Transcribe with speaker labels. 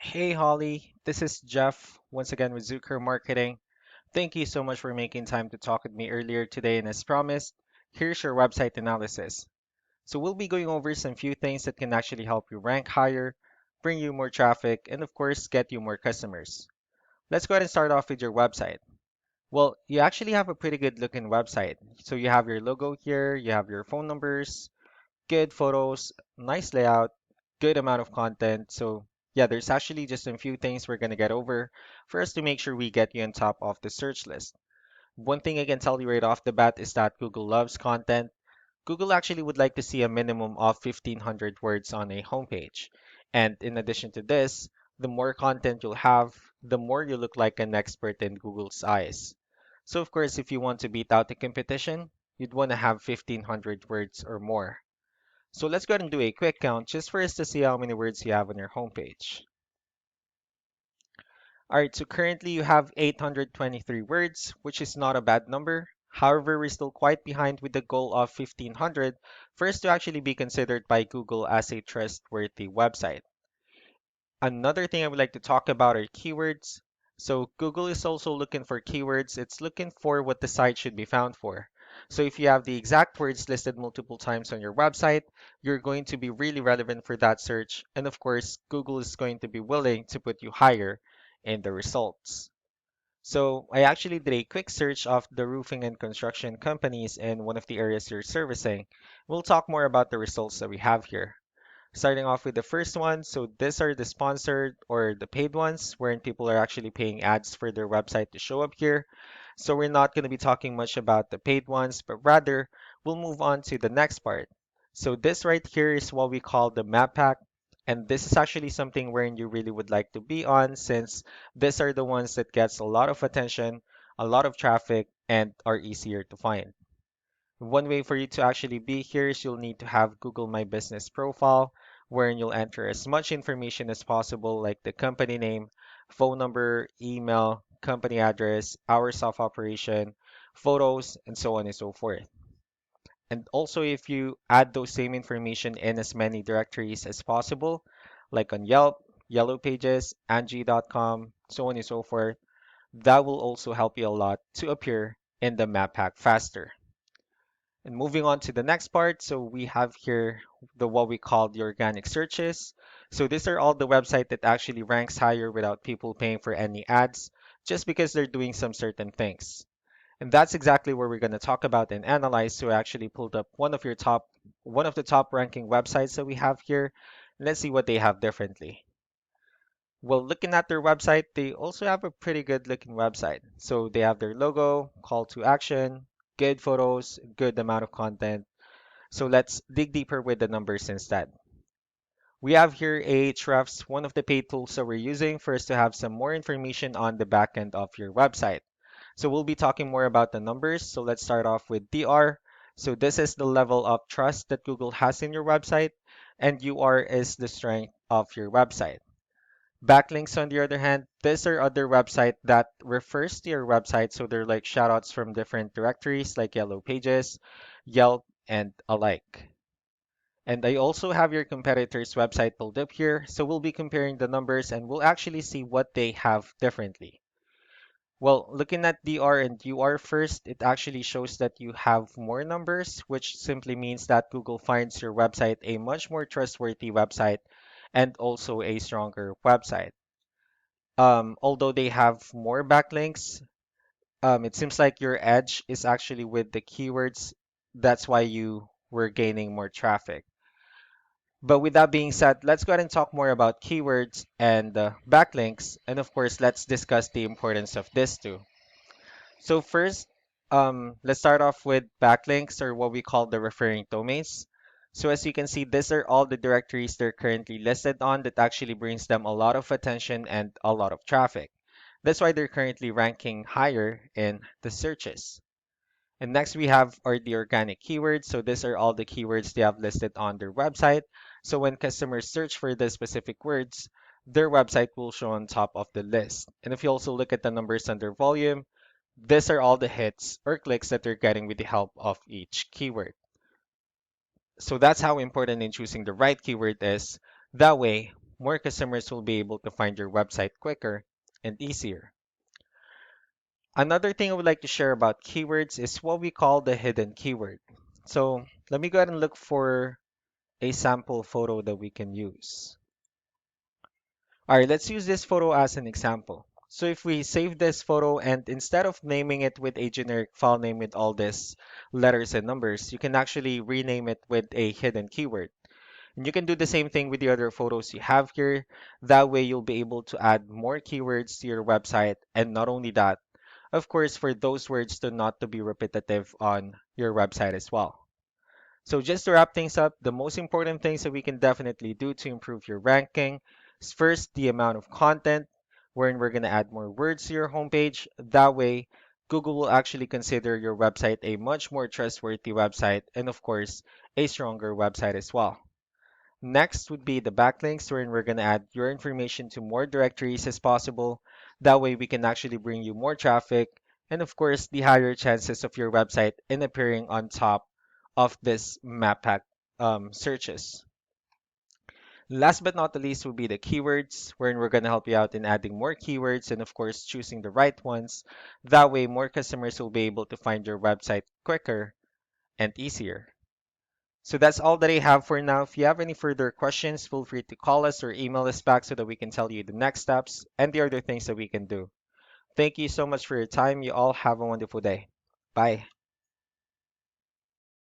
Speaker 1: Hey Holly, this is Jeff once again with Zucker Marketing. Thank you so much for making time to talk with me earlier today, and as promised, here's your website analysis. So we'll be going over some few things that can actually help you rank higher, bring you more traffic, and of course, get you more customers. Let's go ahead and start off with your website. Well, you actually have a pretty good looking website. So you have your logo here, you have your phone numbers, good photos, nice layout, good amount of content. So yeah, there's actually just a few things we're gonna get over for us to make sure we get you on top of the search list. One thing I can tell you right off the bat is that Google loves content. Google actually would like to see a minimum of 1500 words on a homepage. And in addition to this, the more content you'll have, the more you look like an expert in Google's eyes. So of course, if you want to beat out the competition, you'd want to have 1500 words or more. So let's go ahead and do a quick count just for us to see how many words you have on your homepage. All right, so currently you have 823 words, which is not a bad number. However, we're still quite behind with the goal of 1500 for us to actually be considered by Google as a trustworthy website. Another thing I would like to talk about are keywords. So Google is also looking for keywords. It's looking for what the site should be found for. So if you have the exact words listed multiple times on your website, you're going to be really relevant for that search. And of course, Google is going to be willing to put you higher in the results. So I actually did a quick search of the roofing and construction companies in one of the areas you're servicing. We'll talk more about the results that we have here. Starting off with the first one, so these are the sponsored or the paid ones, wherein people are actually paying ads for their website to show up here. So we're not going to be talking much about the paid ones, but rather we'll move on to the next part. So this right here is what we call the map pack. And this is actually something wherein you really would like to be on since these are the ones that gets a lot of attention, a lot of traffic, and are easier to find. One way for you to actually be here is you'll need to have Google My Business profile, wherein you'll enter as much information as possible, like the company name, phone number, email, company address, hours of operation, photos, and so on and so forth. And also, if you add those same information in as many directories as possible, like on Yelp, Yellow Pages, Angie.com, so on and so forth, that will also help you a lot to appear in the map pack faster. And moving on to the next part, so we have here the what we call the organic searches. So these are all the website that actually ranks higher without people paying for any ads, just because they're doing some certain things. And that's exactly where we're going to talk about and analyze. So I actually pulled up one of the top ranking websites that we have here. Let's see what they have differently. Well, looking at their website, they also have a pretty good looking website. So they have their logo, call to action, good photos, good amount of content. So let's dig deeper with the numbers instead. We have here Ahrefs, one of the paid tools that we're using for us to have some more information on the back end of your website. So we'll be talking more about the numbers. So let's start off with DR. So this is the level of trust that Google has in your website, and UR is the strength of your website. Backlinks, on the other hand, these are other website that refers to your website. So they're like shoutouts from different directories like Yellow Pages, Yelp, and alike. And I also have your competitor's website pulled up here. So we'll be comparing the numbers and we'll actually see what they have differently. Well, looking at DR and UR first, it actually shows that you have more numbers, which simply means that Google finds your website a much more trustworthy website and also a stronger website. Although they have more backlinks, it seems like your edge is actually with the keywords. That's why you were gaining more traffic. But with that being said, let's go ahead and talk more about keywords and backlinks. And of course, let's discuss the importance of this too. So first, let's start off with backlinks or what we call the referring domains. So as you can see, these are all the directories they're currently listed on that actually brings them a lot of attention and a lot of traffic. That's why they're currently ranking higher in the searches. And next we have are the organic keywords. So these are all the keywords they have listed on their website. So when customers search for the specific words, their website will show on top of the list. And if you also look at the numbers under volume, these are all the hits or clicks that they're getting with the help of each keyword. So that's how important in choosing the right keyword is. That way, more customers will be able to find your website quicker and easier. Another thing I would like to share about keywords is what we call the hidden keyword. So let me go ahead and look for a sample photo that we can use. All right, let's use this photo as an example. So if we save this photo and instead of naming it with a generic file name with all these letters and numbers, you can actually rename it with a hidden keyword. And you can do the same thing with the other photos you have here. That way you'll be able to add more keywords to your website. And not only that, of course, for those words to not to be repetitive on your website as well. So just to wrap things up, the most important things that we can definitely do to improve your ranking is first the amount of content, wherein we're going to add more words to your homepage. That way, Google will actually consider your website a much more trustworthy website and of course, a stronger website as well. Next would be the backlinks, wherein we're going to add your information to more directories as possible. That way, we can actually bring you more traffic and, of course, the higher chances of your website in appearing on top of this map pack searches. Last but not the least would be the keywords, wherein we're going to help you out in adding more keywords and, of course, choosing the right ones. That way, more customers will be able to find your website quicker and easier. So that's all that I have for now. If you have any further questions, feel free to call us or email us back so that we can tell you the next steps and the other things that we can do. Thank you so much for your time. You all have a wonderful day. Bye.